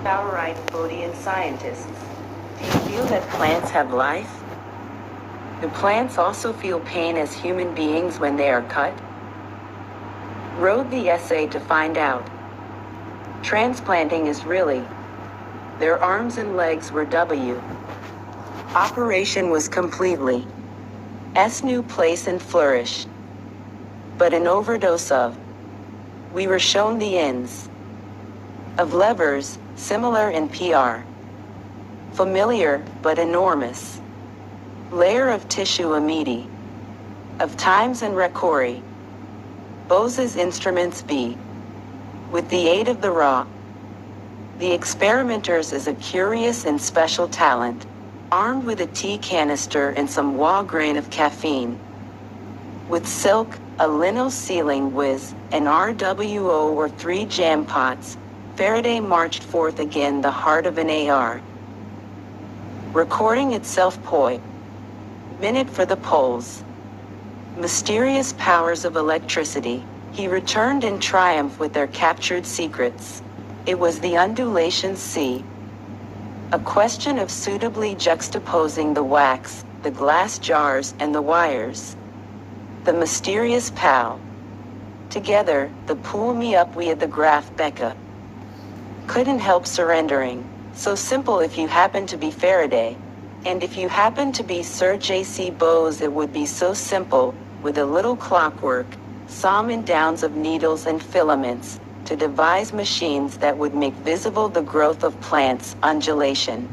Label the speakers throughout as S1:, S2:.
S1: Alright, Bodian scientists. Do you feel that plants have life? Do plants also feel pain as human beings when they are cut? Wrote the essay to find out. Transplanting is really. Their arms and legs were W. Operation was completely. S new place and flourish. But an overdose of. We were shown the ends. Of levers, similar in PR. Familiar, but enormous. Layer of tissue amidi. Of times and recori. Bose's instruments B. With the aid of the raw. The experimenters is a curious and special talent, armed with a tea canister and some raw grain of caffeine. With silk, a lino ceiling whiz, an RWO or 3 jam pots, Faraday marched forth again the heart of an AR. Recording itself poi. Minute for the polls. Mysterious powers of electricity, he returned in triumph with their captured secrets. It was the undulations C. A question of suitably juxtaposing the wax, the glass jars and the wires. The mysterious pal. Together, the pull me up we had the graph Becca. Couldn't help surrendering. So simple if you happen to be Faraday. And if you happen to be Sir J.C.Bose, it would be so simple, with a little clockwork, some and downs of needles and filaments, to devise machines that would make visible the growth of plants' undulation.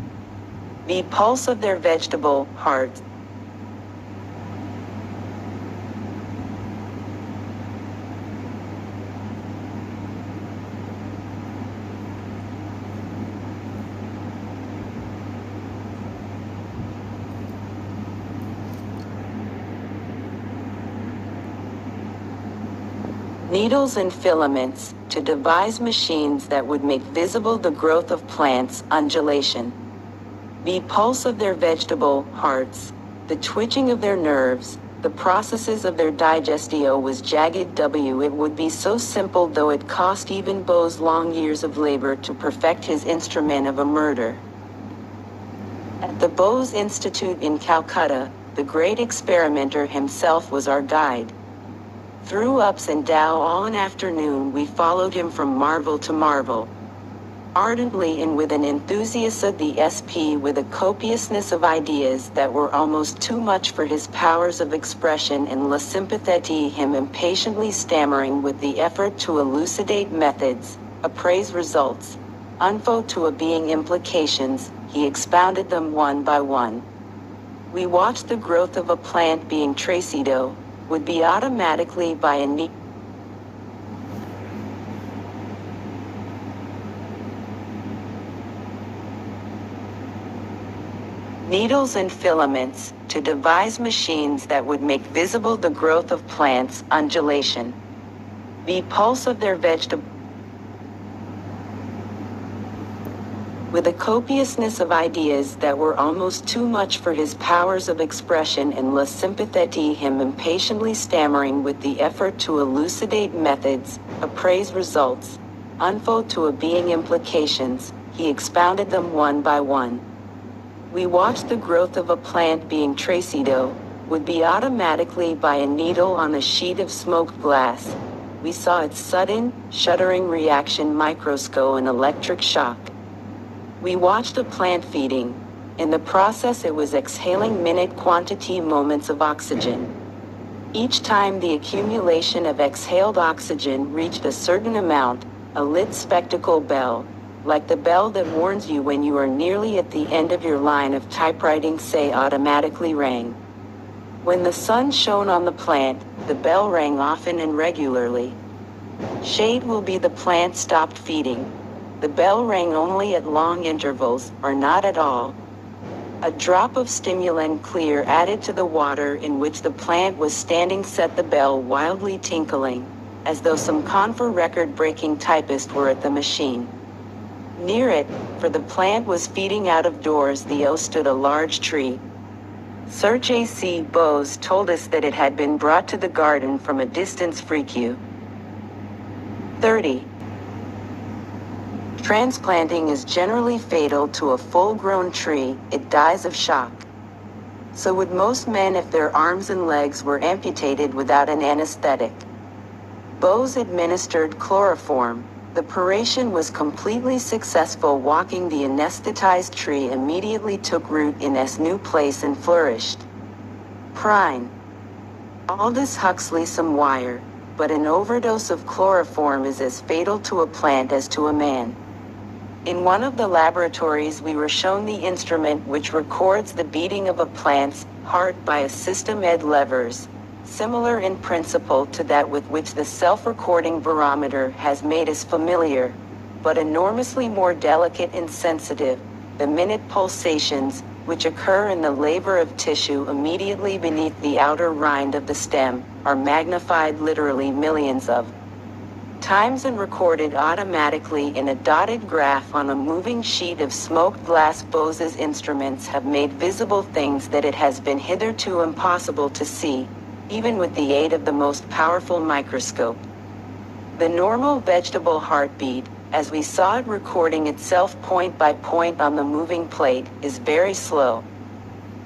S1: The pulse of their vegetable hearts. Needles and filaments, to devise machines that would make visible the growth of plants' undulation. The pulse of their vegetable hearts, the twitching of their nerves, the processes of their digestio was jagged W. It would be so simple though it cost even Bose long years of labor to perfect his instrument of a murder. At the Bose Institute in Calcutta, the great experimenter himself was our guide. Through ups and downs all an afternoon we followed him from marvel to marvel. Ardently and with an enthusiasm of the SP with a copiousness of ideas that were almost too much for his powers of expression and la sympathetie him impatiently stammering with the effort to elucidate methods, appraise results, unfold to a being implications, he expounded them one by one. We watched the growth of a plant being tracido, would be automatically by a needles and filaments, to devise machines that would make visible the growth of plants' undulation. The pulse of their vegetable. With a copiousness of ideas that were almost too much for his powers of expression and la sympathetie him impatiently stammering with the effort to elucidate methods, appraise results, unfold to a being implications, he expounded them one by one. We watched the growth of a plant being tracido, would be automatically by a needle on a sheet of smoked glass. We saw its sudden, shuddering reaction microscope and electric shock. We watched a plant feeding. In the process it was exhaling minute quantity moments of oxygen. Each time the accumulation of exhaled oxygen reached a certain amount, a lit spectacle bell, like the bell that warns you when you are nearly at the end of your line of typewriting say automatically rang. When the sun shone on the plant, the bell rang often and regularly. Shade will be the plant stopped feeding. The bell rang only at long intervals, or not at all. A drop of stimulant clear added to the water in which the plant was standing set the bell wildly tinkling, as though some confer record-breaking typist were at the machine. Near it, for the plant was feeding out of doors, stood a large tree. Sir J.C.Bose told us that it had been brought to the garden from a distance freak you. 30. Transplanting is generally fatal to a full-grown tree. It dies of shock. So would most men if their arms and legs were amputated without an anesthetic. Bose administered chloroform. The operation was completely successful. Walking the anesthetized tree immediately took root in its new place and flourished. Prine. Aldous Huxley. Some wire, but an overdose of chloroform is as fatal to a plant as to a man. In one of the laboratories we were shown the instrument which records the beating of a plant's heart by a system of levers, similar in principle to that with which the self-recording barometer has made us familiar, but enormously more delicate and sensitive. The minute pulsations, which occur in the laver of tissue immediately beneath the outer rind of the stem, are magnified literally millions of times and recorded automatically in a dotted graph on a moving sheet of smoked glass. Bose's instruments have made visible things that it has been hitherto impossible to see, even with the aid of the most powerful microscope. The normal vegetable heartbeat, as we saw it recording itself point by point on the moving plate, is very slow.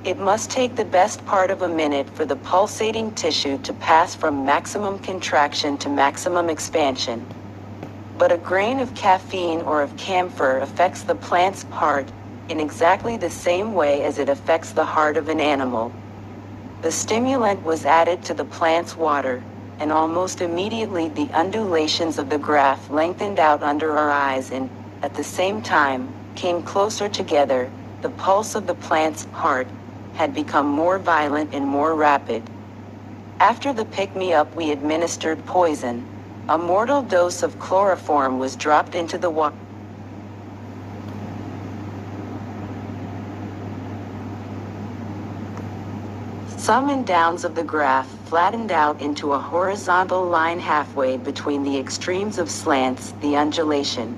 S1: It must take the best part of a minute for the pulsating tissue to pass from maximum contraction to maximum expansion. But a grain of caffeine or of camphor affects the plant's heart in exactly the same way as it affects the heart of an animal. The stimulant was added to the plant's water, and almost immediately the undulations of the graph lengthened out under our eyes and, at the same time, came closer together. The pulse of the plant's heart had become more violent and more rapid. After the pick-me-up we administered poison. A mortal dose of chloroform was dropped into the water. Some and downs of the graph flattened out into a horizontal line halfway between the extremes of slants, the undulation.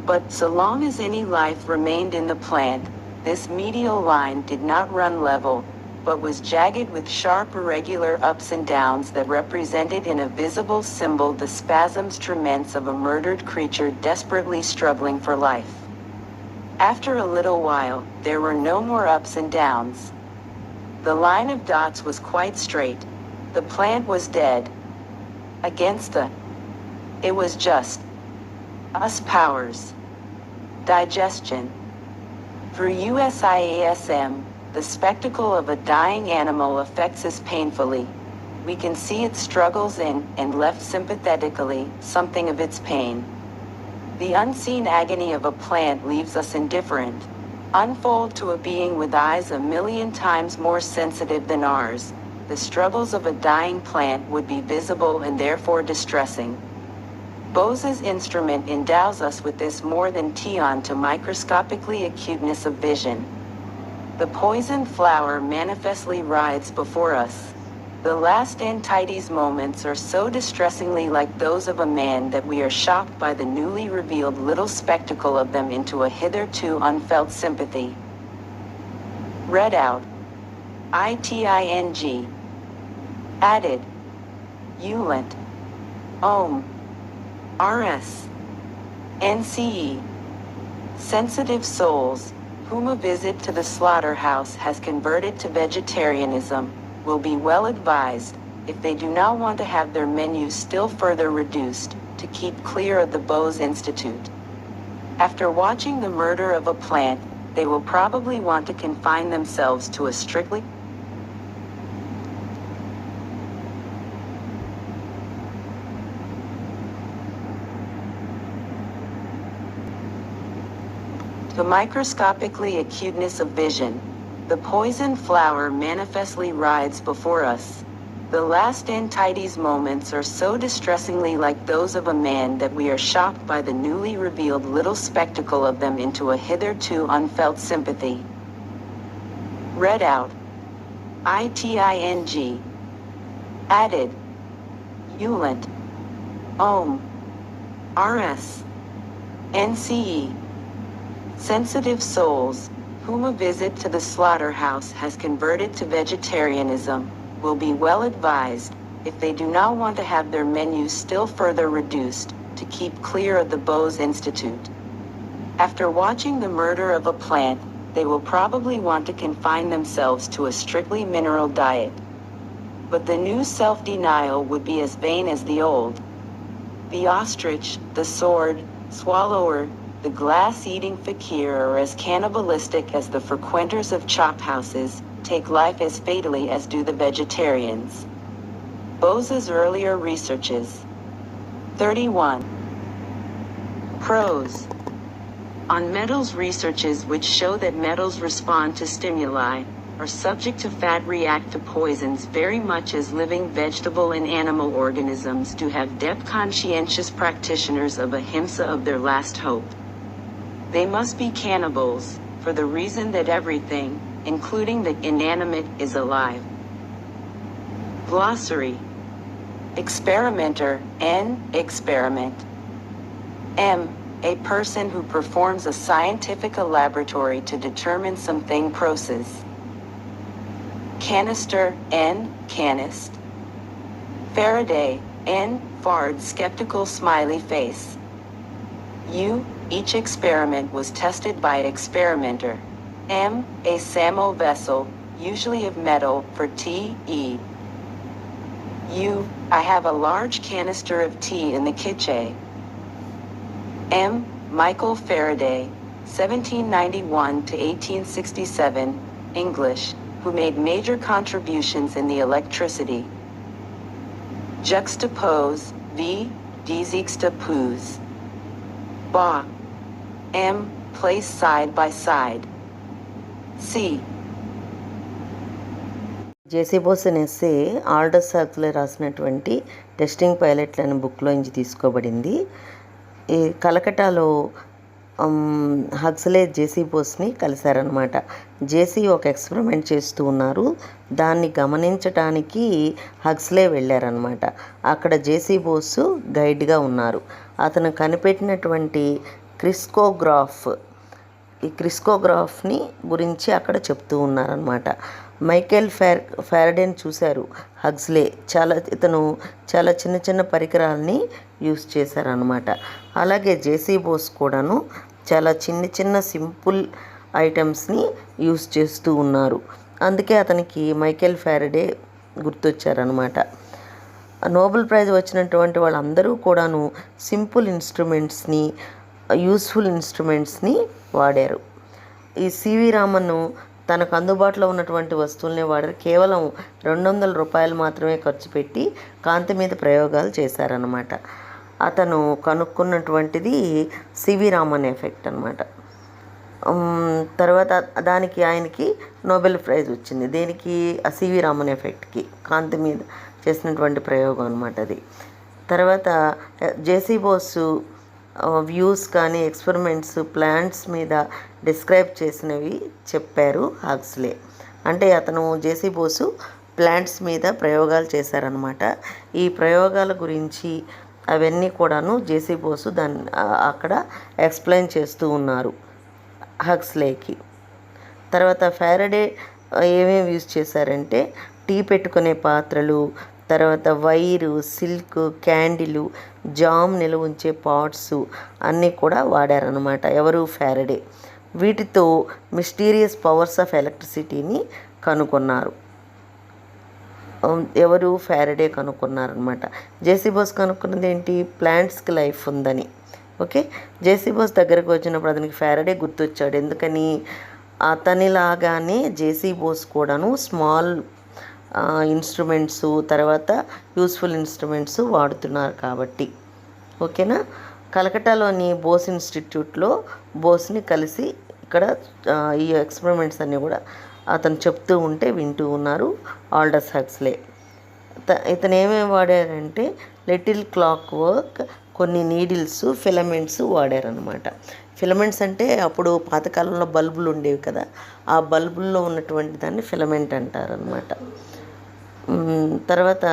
S1: But so long as any life remained in the plant, this medial line did not run level, but was jagged with sharp irregular ups and downs that represented in a visible symbol the spasms tremens of a murdered creature desperately struggling for life. After a little while, there were no more ups and downs. The line of dots was quite straight. The plant was dead. It was just us powers. Digestion. Through USIASM, the spectacle of a dying animal affects us painfully. We can see its struggles in, and left sympathetically, something of its pain. The unseen agony of a plant leaves us indifferent. Unfold to a being with eyes a million times more sensitive than ours, the struggles of a dying plant would be visible and therefore distressing. Bose's instrument endows us with this more than teion to microscopically acuteness of vision. The poisoned flower manifestly writhes before us. The last Antites moments are so distressingly like those of a man that we are shocked by the newly revealed little spectacle of them into a hitherto unfelt sympathy. Read out. ITING. Added. Ulent. Ohm. RS. NCE. Sensitive souls, whom a visit to the slaughterhouse has converted to vegetarianism, will be well advised, if they do not want to have their menus still further reduced, to keep clear of the Bose Institute. After watching the murder of a plant, they will probably want to confine themselves to a strictly to microscopically acuteness of vision. The poisoned flower manifestly writhes before us. The last Antites moments are so distressingly like those of a man that we are shocked by the newly revealed little spectacle of them into a hitherto unfelt sympathy. Read out. ITING. Added. Ulent. Ohm. RS. NCE. Sensitive souls, whom a visit to the slaughterhouse has converted to vegetarianism, will be well advised, if they do not want to have their menus still further reduced, to keep clear of the Bose Institute. After watching the murder of a plant, they will probably want to confine themselves to a strictly mineral diet. But the new self-denial would be as vain as the old. The ostrich, the sword, swallower, the glass-eating fakir are as cannibalistic as the frequenters of chop houses, take life as fatally as do the vegetarians. Bose's earlier researches. 31. Pros. On metals, researches which show that metals respond to stimuli, are subject to fat, react to poisons very much as living vegetable and animal organisms do, have depth conscientious practitioners of ahimsa of their last hope. They must be cannibals, for the reason that everything, including the inanimate, is alive. Glossary. Experimenter, N. Experiment. M. A person who performs a scientific laboratory to determine something process. Canister, N. Canist. Faraday, N. Fard, skeptical smiley face. U. Each experiment was tested by experimenter. M. A samo vessel, usually of metal, for tea. E. U. I have a large canister of tea in the kitchen. M. Michael Faraday, 1791 to 1867, English, who made major contributions in the electricity. Juxtapose, V. Desjuxtapose. Ba. M. Place side by side. C.
S2: J.C.Bose అనే essay Aldous హక్స్లే రాసినటువంటి testing పైలట్లు అనే బుక్లో నుంచి తీసుకోబడింది. ఈ కలకటాలో హక్స్లే J.C.Boseని కలిశారనమాట. జేసీ ఒక experiment చేస్తూ ఉన్నారు. దాన్ని గమనించటానికి హక్స్లే వెళ్ళారనమాట. అక్కడ J.C.Bose గైడ్గా ఉన్నారు. అతను కనిపెట్టినటువంటి ఈ క్రిస్కోగ్రాఫ్ని గురించి అక్కడ చెప్తూ ఉన్నారనమాట. మైకేల్ ఫారడేని చూశారు హక్స్లే. ఇతను చాలా చిన్న చిన్న పరికరాలని యూస్ చేశారనమాట. అలాగే J.C.Bose కూడాను చాలా చిన్న సింపుల్ ఐటమ్స్ని యూస్ చేస్తూ ఉన్నారు. అందుకే అతనికి మైకేల్ ఫారడే గుర్తొచ్చారనమాట. నోబెల్ ప్రైజ్ వచ్చినటువంటి వాళ్ళందరూ కూడాను సింపుల్ ఇన్స్ట్రుమెంట్స్ని, యూస్ఫుల్ ఇన్స్ట్రుమెంట్స్ని వాడారు. ఈ సివి రామన్ తనకు అందుబాటులో ఉన్నటువంటి వస్తువులనే వాడారు. కేవలం $200 మాత్రమే ఖర్చు పెట్టి కాంతి మీద ప్రయోగాలు చేశారనమాట. అతను కనుక్కున్నటువంటిది సివి రామన్ ఎఫెక్ట్ అనమాట. తర్వాత ఆయనకి నోబెల్ ప్రైజ్ వచ్చింది. దేనికి? ఆ సివి రామన్ ఎఫెక్ట్కి, కాంతి మీద చేసినటువంటి ప్రయోగం అనమాట అది. తర్వాత J.C.Bose వ్యూస్ కానీ ఎక్స్పెరిమెంట్స్ ప్లాంట్స్ మీద డిస్క్రైబ్ చేసినవి చెప్పారు హక్స్లే. అంటే అతను J.C.Bose ప్లాంట్స్ మీద ప్రయోగాలు చేశారనమాట. ఈ ప్రయోగాల గురించి అవన్నీ కూడాను J.C.Bose అక్కడ ఎక్స్ప్లెయిన్ చేస్తూ ఉన్నారు హక్స్లేకి. తర్వాత ఫారడే ఏమేమి యూజ్ చేశారంటే టీ పెట్టుకునే పాత్రలు, తర్వాత వైరు, సిల్క్, క్యాండిలు, జామ్ నిల్వ ఉంచే పాట్స్ అన్నీ కూడా వాడారనమాట. ఎవరు? ఫారడే. వీటితో మిస్టీరియస్ పవర్స్ ఆఫ్ ఎలక్ట్రిసిటీని కనుగొన్నారు. ఎవరు? ఫారడే కనుక్కున్నారనమాట. J.C.Bose కనుక్కున్నది ఏంటి? ప్లాంట్స్కి లైఫ్ ఉందని. ఓకే. J.C.Bose దగ్గరకు వచ్చినప్పుడు అతనికి ఫారడే గుర్తొచ్చాడు. ఎందుకని? అతనిలాగానే J.C.Bose కూడాను స్మాల్ ఇన్స్ట్రుమెంట్స్, తర్వాత యూస్ఫుల్ ఇన్స్ట్రుమెంట్స్ వాడుతున్నారు కాబట్టి. ఓకేనా? కలకటాలోని బోస్ ఇన్స్టిట్యూట్లో బోస్ని కలిసి ఇక్కడ ఈ ఎక్స్పెరిమెంట్స్ అన్నీ కూడా అతను చెప్తూ ఉంటే వింటూ ఉన్నారు ఆల్డస్ హక్స్లే. ఇతను ఏమేమి వాడారంటే లిటిల్ క్లాక్ వర్క్, కొన్ని నీడిల్స్, ఫిలమెంట్స్ వాడారనమాట. ఫిలమెంట్స్ అంటే అప్పుడు పాతకాలంలో బల్బులు ఉండేవి కదా, ఆ బల్బుల్లో ఉన్నటువంటి దాన్ని ఫిలమెంట్ అంటారనమాట. తర్వాత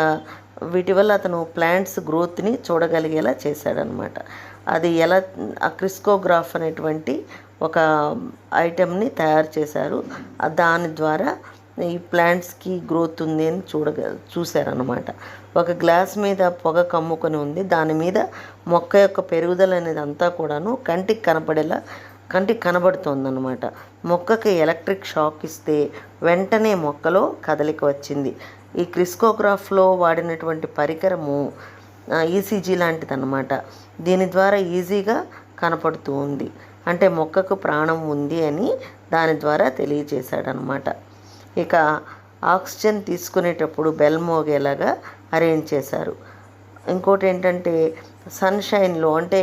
S2: వీటి వల్ల అతను ప్లాంట్స్ గ్రోత్ని చూడగలిగేలా చేశాడనమాట. అది ఎలా? ఆ క్రిస్కోగ్రాఫ్ అనేటువంటి ఒక ఐటెంని తయారు చేశారు. దాని ద్వారా ఈ ప్లాంట్స్కి గ్రోత్ ఉంది అని చూశారనమాట. ఒక గ్లాస్ మీద పొగ కమ్ముకొని ఉంది. దాని మీద మొక్క యొక్క పెరుగుదల అనేది అంతా కూడాను కంటికి కనపడేలా కంటికి కనబడుతోందన్నమాట. మొక్కకి ఎలక్ట్రిక్ షాక్ ఇస్తే వెంటనే మొక్కలో కదలిక వచ్చింది. ఈ క్రిస్కోగ్రాఫ్లో వాడినటువంటి పరికరము ఈసీజీ లాంటిదన్నమాట. దీని ద్వారా ఈజీగా కనపడుతూ ఉంది. అంటే మొక్కకు ప్రాణం ఉంది అని దాని ద్వారా తెలియజేశాడనమాట. ఇక ఆక్సిజన్ తీసుకునేటప్పుడు బెల్ మోగేలాగా అరేంజ్ చేశారు. ఇంకోటి ఏంటంటే సన్షైన్లో అంటే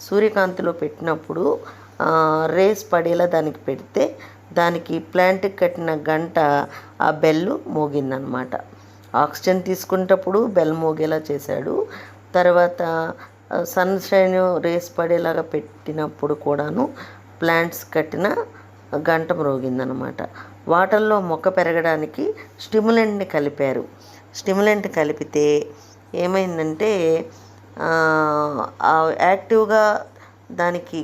S2: సూర్యకాంతిలో పెట్టినప్పుడు రేస్ పడేలా దానికి పెడితే దానికి ప్లాంట్కి కట్టిన గంట ఆ బెల్ మోగిందనమాట. ఆక్సిజన్ తీసుకునేటప్పుడు బెల్ మోగేలా చేశాడు. తర్వాత సన్షైన్ రేస్ పడేలాగా పెట్టినప్పుడు కూడాను ప్లాంట్స్ కట్టిన గంట మ్రోగిందనమాట. వాటర్లో మొక్క పెరగడానికి స్టిమ్యులెంట్ని కలిపారు. స్టిమ్యులెంట్ కలిపితే ఏమైందంటే యాక్టివ్గా దానికి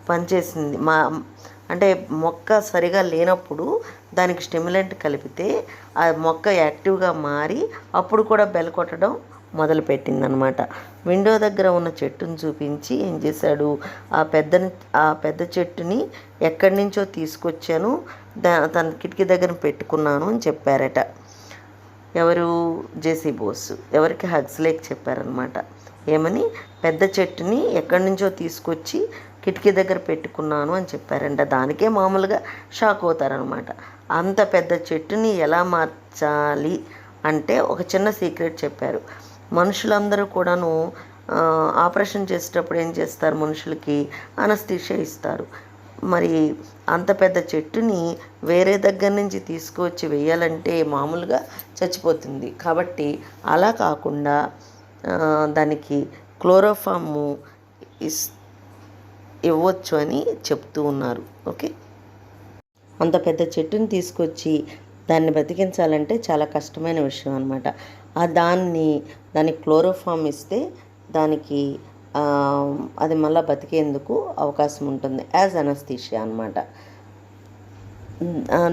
S2: పనిచేసింది. అంటే మొక్క సరిగా లేనప్పుడు దానికి స్టిమ్యులెంట్ కలిపితే ఆ మొక్క యాక్టివ్గా మారి అప్పుడు కూడా బెల్ కొట్టడం మొదలుపెట్టిందనమాట. విండో దగ్గర ఉన్న చెట్టును చూపించి ఏం చేశాడు, ఆ పెద్ద చెట్టుని ఎక్కడి నుంచో తీసుకొచ్చాను, తన కిటికీ దగ్గర పెట్టుకున్నాను అని చెప్పారట. ఎవరు? జేసీ.బోస్. ఎవరికి? హక్స్లేకి చెప్పారనమాట. ఏమని? పెద్ద చెట్టుని ఎక్కడి నుంచో తీసుకొచ్చి కిటికీ దగ్గర పెట్టుకున్నాను అని చెప్పారంట. దానికే మామూలుగా షాక్ అవుతారనమాట. అంత పెద్ద చెట్టుని ఎలా మార్చాలి అంటే ఒక చిన్న సీక్రెట్ చెప్పారు. మనుషులందరూ కూడాను ఆపరేషన్ చేసేటప్పుడు ఏం చేస్తారు, మనుషులకి అనస్థీషియా ఇస్తారు. మరి అంత పెద్ద చెట్టుని వేరే దగ్గర నుంచి తీసుకువచ్చి వేయాలంటే మామూలుగా చచ్చిపోతుంది. కాబట్టి అలా కాకుండా దానికి క్లోరోఫామ్ ఇవ్వచ్చు అని చెప్తూ ఉన్నారు. ఓకే, అంత పెద్ద చెట్టుని తీసుకొచ్చి దాన్ని బ్రతికించాలంటే చాలా కష్టమైన విషయం అనమాట. దానికి క్లోరోఫామ్ ఇస్తే దానికి అది మళ్ళీ బతికేందుకు అవకాశం ఉంటుంది, యాజ్ అనస్థీషియా అనమాట.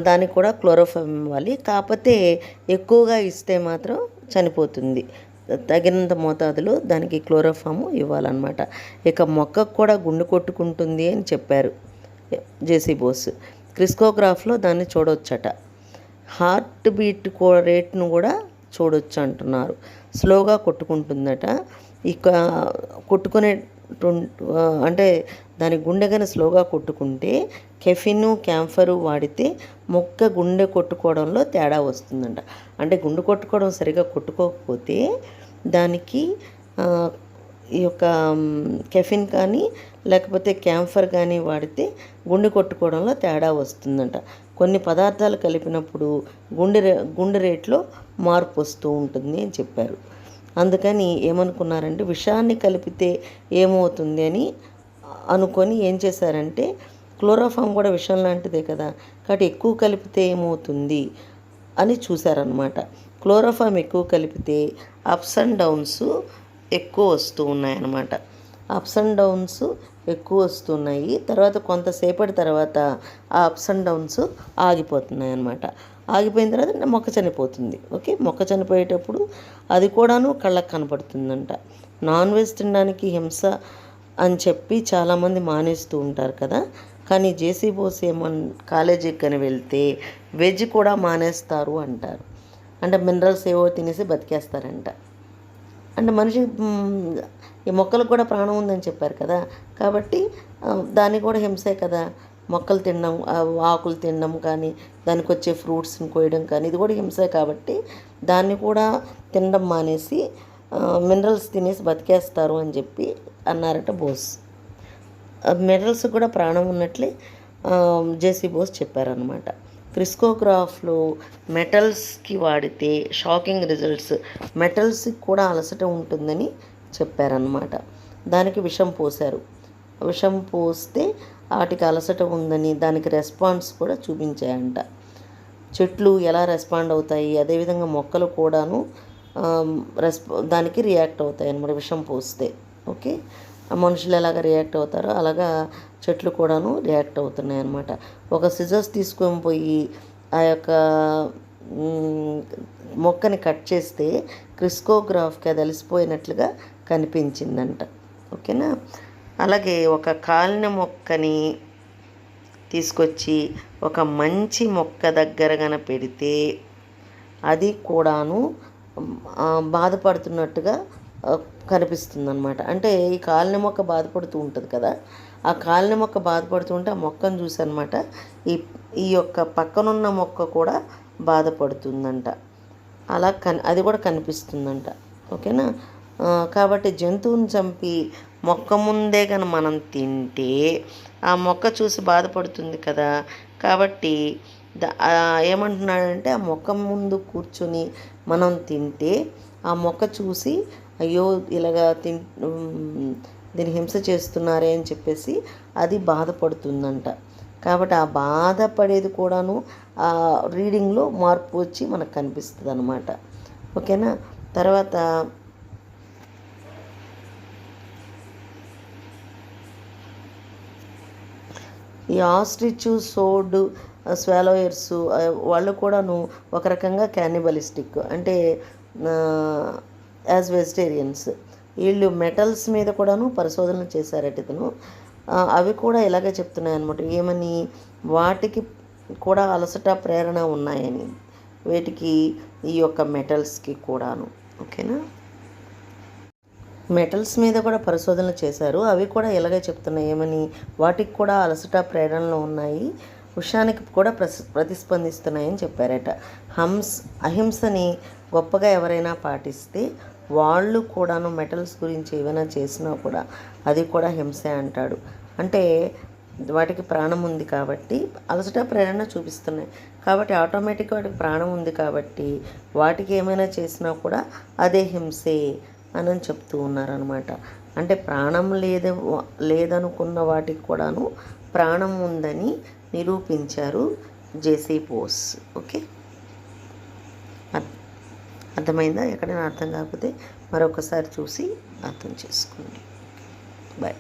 S2: దానికి కూడా క్లోరోఫామ్ ఇవ్వాలి. కాకపోతే ఎక్కువగా ఇస్తే మాత్రం చనిపోతుంది. తగినంత మోతాదులో దానికి క్లోరోఫాము ఇవ్వాలన్నమాట. ఇక మొక్కకు కూడా గుండె కొట్టుకుంటుంది అని చెప్పారు జేసీ.బోస్. క్రిస్కోగ్రాఫ్లో దాన్ని చూడవచ్చట. హార్ట్ బీట్ రేట్ను కూడా చూడొచ్చు అంటున్నారు. స్లోగా కొట్టుకుంటుందట. ఇక కొట్టుకునే అంటే దాని గుండె కానీ స్లోగా కొట్టుకుంటే కెఫిన్, క్యాంఫరు వాడితే మొక్క గుండె కొట్టుకోవడంలో తేడా వస్తుందంట. అంటే గుండె కొట్టుకోవడం సరిగా కొట్టుకోకపోతే దానికి ఈ యొక్క కెఫిన్ కానీ లేకపోతే క్యాంఫర్ కానీ వాడితే గుండె కొట్టుకోవడంలో తేడా వస్తుందంట. కొన్ని పదార్థాలు కలిపినప్పుడు గుండె రేట్లో మార్పు వస్తూ ఉంటుంది అని చెప్పారు. అందుకని ఏమనుకున్నారంటే విషాన్ని కలిపితే ఏమవుతుంది అని అనుకొని ఏం చేశారంటే క్లోరోఫామ్ కూడా విషం లాంటిదే కదా, కాబట్టి ఎక్కువ కలిపితే ఏమవుతుంది అని చూశారనమాట. క్లోరోఫామ్ ఎక్కువ కలిపితే అప్స్ అండ్ డౌన్స్ ఎక్కువ వస్తూ ఉన్నాయన్నమాట. అప్స్ అండ్ డౌన్స్ ఎక్కువ వస్తున్నాయి. తర్వాత కొంతసేపటి తర్వాత ఆ అప్స్ అండ్ డౌన్స్ ఆగిపోతున్నాయి అన్నమాట. ఆగిపోయిన తర్వాత మొక్క చనిపోతుంది. ఓకే, మొక్క చనిపోయేటప్పుడు అది కూడాను కళ్ళకు కనపడుతుందంట. నాన్ వెజ్ తినడానికి హింస అని చెప్పి చాలామంది మానేస్తూ ఉంటారు కదా, కానీ జేసీ.బోస్ కాలేజీకి కానీ వెళ్తే వెజ్ కూడా మానేస్తారు అంటారు. అంటే మినరల్స్ ఏవో తినేసి బతికేస్తారంట. అంటే మనిషి ఈ మొక్కలకు కూడా ప్రాణం ఉందని చెప్పారు కదా, కాబట్టి దాన్ని కూడా హింసే కదా. మొక్కలు తినడం, ఆకులు తినడం కానీ దానికి వచ్చే ఫ్రూట్స్ని కోయడం కానీ ఇది కూడా హింసే. కాబట్టి దాన్ని కూడా తినడం మానేసి మినరల్స్ తినేసి బతికేస్తారు అని చెప్పి అన్నారట బోస్. మినరల్స్ కూడా ప్రాణం ఉన్నట్లే జేసీ.బోస్ చెప్పారనమాట. క్రిస్కోగ్రాఫ్లో మెటల్స్కి వాడితే షాకింగ్ రిజల్ట్స్, మెటల్స్కి కూడా అలసట ఉంటుందని చెప్పారనమాట. దానికి విషం పోశారు. విషం పోస్తే వాటికి అలసట ఉందని దానికి రెస్పాన్స్ కూడా చూపించాయంట. చెట్లు ఎలా రెస్పాండ్ అవుతాయి, అదేవిధంగా మొక్కలు కూడాను దానికి రియాక్ట్ అవుతాయి అన్నమాట విషం పోస్తే. ఓకే, మనుషులు ఎలాగ రియాక్ట్ అవుతారో అలాగా చెట్లు కూడాను రియాక్ట్ అవుతున్నాయి అన్నమాట. ఒక సిజర్స్ తీసుకొని పోయి ఆ యొక్క మొక్కని కట్ చేస్తే క్రిస్కోగ్రాఫ్కి అది అలసిపోయినట్లుగా కనిపించిందంట. ఓకేనా. అలాగే ఒక కాలిన మొక్కని తీసుకొచ్చి ఒక మంచి మొక్క దగ్గర పెడితే అది కూడాను బాధపడుతున్నట్టుగా కనిపిస్తుంది అనమాట. అంటే ఈ కాలిన మొక్క బాధపడుతూ ఉంటుంది కదా, ఆ కాలిన మొక్క బాధపడుతూ ఉంటే ఆ మొక్కను చూసి అనమాట ఈ ఈ యొక్క పక్కనున్న మొక్క కూడా బాధపడుతుందంట. అలా అది కూడా కనిపిస్తుందంట. ఓకేనా. కాబట్టి జంతువుని చంపి మొక్క ముందే కానీ మనం తింటే ఆ మొక్క చూసి బాధపడుతుంది కదా. కాబట్టి ఏమంటున్నాడంటే ఆ మొక్క ముందు కూర్చొని మనం తింటే ఆ మొక్క చూసి అయ్యో ఇలాగా దీన్ని హింస చేస్తున్నారే అని చెప్పేసి అది బాధపడుతుందంట. కాబట్టి ఆ బాధపడేది కూడాను ఆ రీడింగ్లో మార్పు వచ్చి మనకు కనిపిస్తుంది అన్నమాట. ఓకేనా. తర్వాత ఈ ఆస్ట్రిచ్, సోడ్, స్వాలోయర్స్ వాళ్ళు కూడాను ఒక రకంగా క్యానిబలిస్టిక్, అంటే యాజ్ వెజిటేరియన్స్. వీళ్ళు మెటల్స్ మీద కూడాను పరిశోధనలు చేశారట ఇతను. అవి కూడా ఇలాగే చెప్తున్నాయి అన్నమాట. ఏమని, వాటికి కూడా అలసట, ప్రేరణ ఉన్నాయని, వీటికి ఈ యొక్క మెటల్స్కి కూడాను. ఓకేనా. మెటల్స్ మీద కూడా పరిశోధనలు చేశారు. అవి కూడా ఇలాగే చెప్తున్నాయి. ఏమని, వాటికి కూడా అలసట, ప్రేరణలు ఉన్నాయి, విషయానికి కూడా ప్రతిస్పందిస్తున్నాయని చెప్పారట. అహింసని గొప్పగా ఎవరైనా పాటిస్తే వాళ్ళు కూడాను మెటల్స్ గురించి ఏమైనా చేసినా కూడా అది కూడా హింసే అంటాడు. అంటే వాటికి ప్రాణం ఉంది కాబట్టి అలసట, ప్రేరణ చూపిస్తున్నాయి కాబట్టి ఆటోమేటిక్గా వాటికి ప్రాణం ఉంది కాబట్టి వాటికి ఏమైనా చేసినా కూడా అదే హింసే అని చెప్తూ ఉన్నారనమాట. అంటే ప్రాణం లేదనుకున్న వాటికి కూడాను ప్రాణం ఉందని నిరూపించారు J.C.Bose. ఓకే, అర్థమైందా? ఎక్కడైనా అర్థం కాకపోతే మరొకసారి చూసి అర్థం చేసుకోండి. బాయ్.